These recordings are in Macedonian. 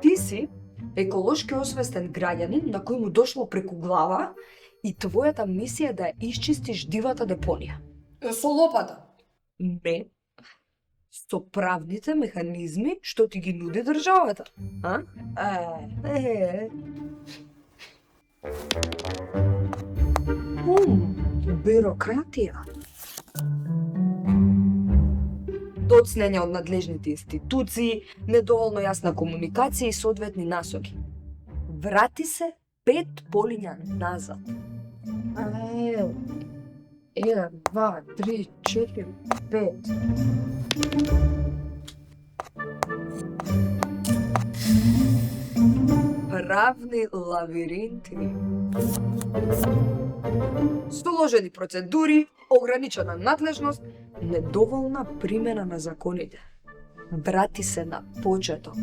Ти си еколошки освестен граѓанин на кој му дошло преку глава и твојата мисија е да ја исчистиш дивата депонија. Со лопата. Не. Со правните механизми што ти ги нуди државата. А? Бирократија. Доцнење од надлежните институции, недоволно јасна комуникација и соодветни насоки. Врати се 5 полиња назад. 1, 2, 3, 4, 5. Правни лавиринти. Сложени процедури, ограничена надлежност, недоволна примена на законите. Врати се на почеток.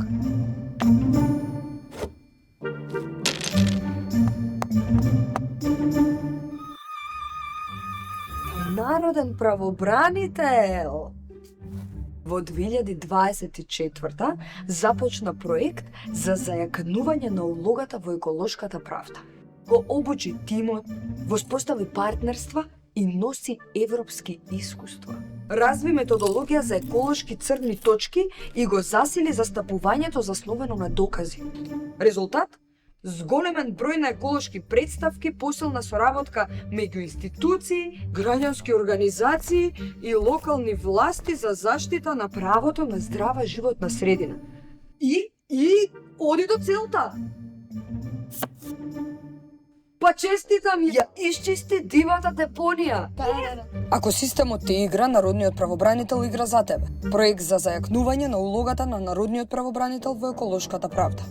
Народен правобранител. Во 2024 започна проект за зајакнување на улогата во еколошката правда. Го обучи тимот, воспостави партнерства и носи европски искуства. Разви методологија за еколошки црни точки и го засили застапувањето заснувано на докази. Резултат? Зголемен број на еколошки представки, посилна соработка меѓу институции, граѓански организации и локални власти за заштита на правото на здрава животна средина. И оди до целта. Па честитам, ја исчисти дивата депонија. Ако системот те игра, народниот правобранител игра за тебе. Проект за зајакнување на улогата на народниот правобранител во еколошката правда.